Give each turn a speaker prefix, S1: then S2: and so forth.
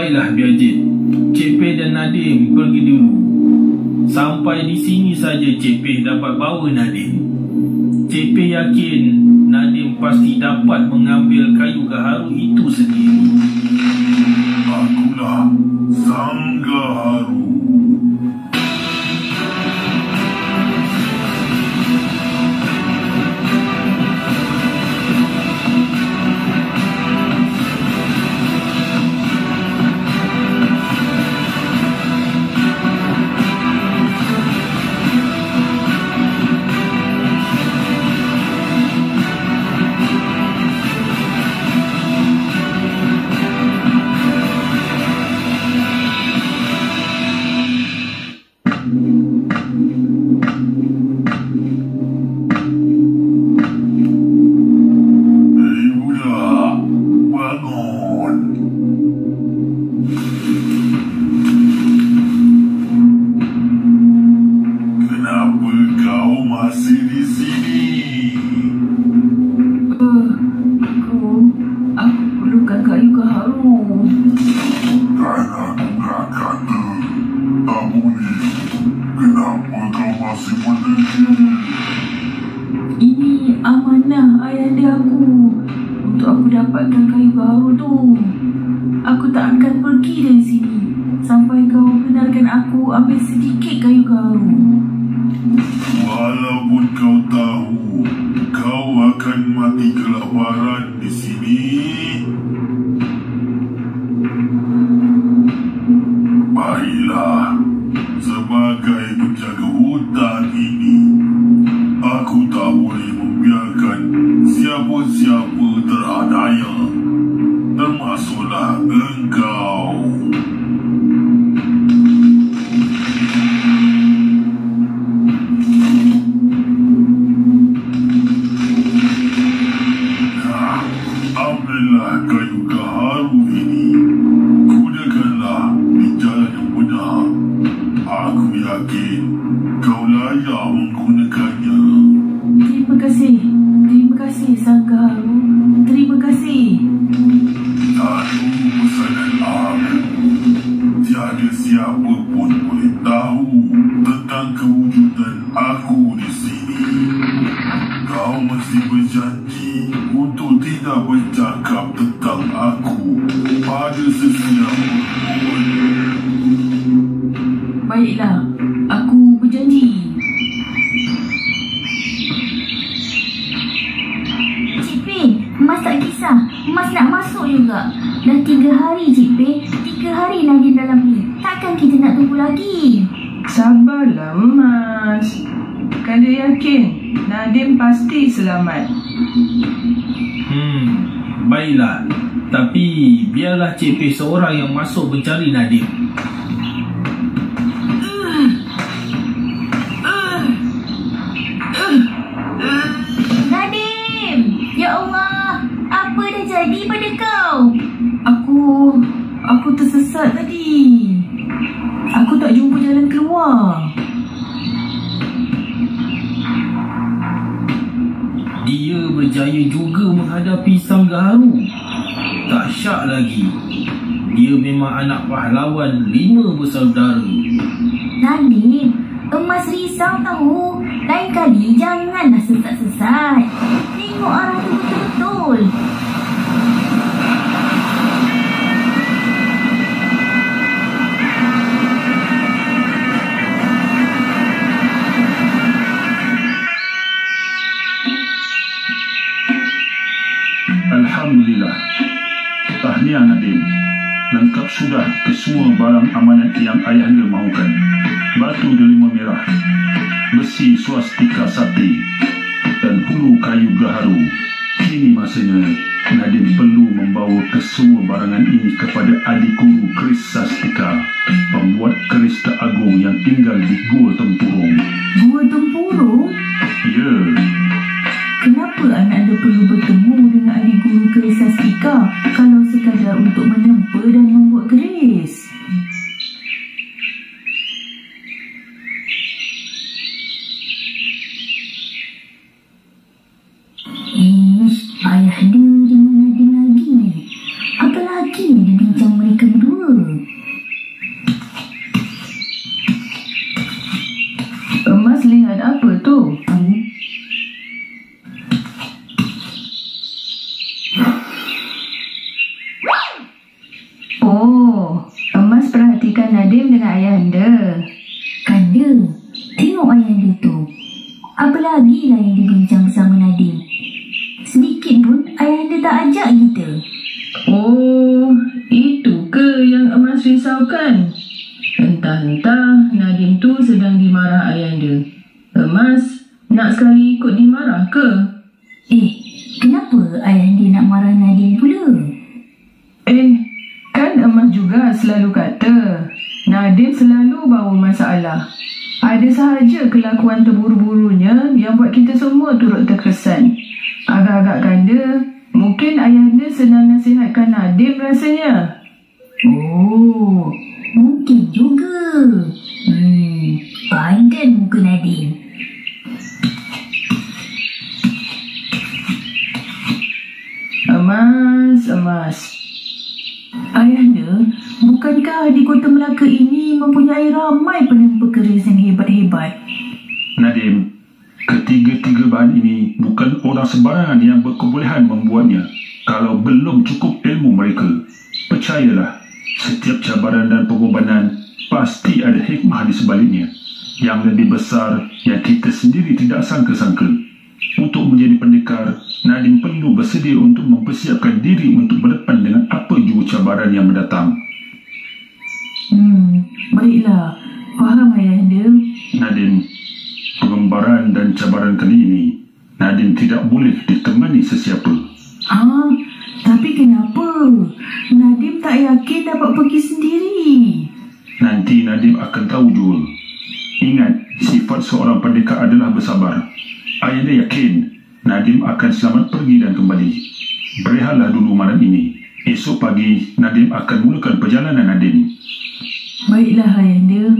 S1: Baiklah Biajit, Cik Peh dan Nadim pergi dulu. Sampai di sini saja Cik Peh dapat bawa Nadim. Cik Peh yakin Nadim pasti dapat mengambil kayu gaharu itu sendiri.
S2: Akulah Sang Gaharu.
S3: Ini amanah ayahanda aku untuk aku dapatkan kayu gaharu tu. Aku tak akan pergi dari sini sampai kau benarkan aku ambil sedikit kayu gaharu.
S2: Walaupun kau tahu kau akan mati kelaparan di sini, baiklah, sebagai penjaga hutan ini, aku tak boleh membiarkan siapa-siapa teranaya, termasuklah engkau. Ambillah kayu gaharu ini, gunakanlah di jalan yang benar. Aku yakin kau layak menggunakannya.
S3: Terima kasih Sang Gaharu. Terima kasih.
S2: Satu pesanan aku, tiada siapa pun boleh tahu tentang kewujudan aku di sini. Kau mesti berjanji untuk tidak bercakap tentang aku pada sesiapa pun.
S3: Baiklah, aku berjanji.
S4: Cik Peh, Mas tak kisah. Mas nak masuk juga. Dah 3 hari Cik Peh. 3 hari Nadim dalam ni. Takkan kita nak tunggu lagi?
S5: Sabarlah Mas. Kanda yakin Nadim pasti selamat.
S1: Baiklah. Tapi biarlah Cik Peh seorang yang masuk mencari Nadim.
S4: Nadim! Ya Allah! Apa dah jadi pada kau?
S3: Aku tersesat tadi. Aku tak jumpa jalan keluar.
S1: Dia berjaya juga menghadapi Sang Gaharu. Tak syak lagi. Dia memang anak pahlawan 5 bersaudara.
S4: Nadim, Emas risau tahu. Lain kali janganlah sesat-sesat. Tengok arah tu betul-betul.
S6: Alhamdulillah. Tahniah Nadim. Lengkap sudah kesemua barang amanat yang ayahanda mahukan. Batu delima merah, besi swastika sakti, dan hulu kayu gaharu. Kini masanya Nadim perlu membawa kesemua barangan ini kepada adik guru keris sastika, pembuat keris teragung yang tinggal di Gua Tempurung.
S3: Gua Tempurung?
S6: Ya.
S3: Kenapa anak anda perlu bertemu dengan adik guru keris sastika kalau sekadar untuk menempa dan membuat keris?
S4: Ayah dia dengan Nadim lagi. Apa lagi yang dibincang mereka berdua?
S5: Ayahanda.
S4: Kanda, tengok ayahanda tu. Apa lagi lah yang dibincang bersama Nadim? Sedikit pun ayahanda tak ajak kita.
S5: Oh, itu ke yang Emas risaukan? Entah-entah Nadim tu sedang dimarah ayahanda. Emas nak sekali ikut dimarah ke?
S4: Kenapa ayahanda nak marah Nadim pula?
S5: Kan Emas juga selalu kata Nadim selalu bawa masalah. Ada sahaja kelakuan terburu-burunya yang buat kita semua turut terkesan. Agak-agak kanda, mungkin ayahanda senang nasihatkan Nadim rasanya.
S4: Oh, mungkin juga. Padan muka Nadim.
S5: Emas.
S3: Ayahanda, bukankah di Kota Melaka ini mempunyai ramai penempur keris yang hebat-hebat?
S6: Nadim, ketiga-tiga bahan ini bukan orang sembarangan yang berkebolehan membuatnya kalau belum cukup ilmu mereka. Percayalah, setiap cabaran dan pengorbanan pasti ada hikmah di sebaliknya yang lebih besar yang kita sendiri tidak sangka-sangka. Untuk menjadi pendekar, Nadim perlu bersedia untuk mempersiapkan diri untuk berdepan dengan apa jua cabaran yang mendatang.
S3: Baiklah, faham ayahanda.
S6: Nadim, pengembaraan dan cabaran kali ini, Nadim tidak boleh ditemani sesiapa.
S3: Tapi kenapa? Nadim tak yakin dapat pergi sendiri.
S6: Nanti Nadim akan tahu jua. Ingat, sifat seorang pendekar adalah bersabar. Ayahanda yakin Nadim akan selamat pergi dan kembali. Berehatlah dulu malam ini. Esok pagi Nadim akan mulakan perjalanan Nadim.
S3: Baiklah ayahanda.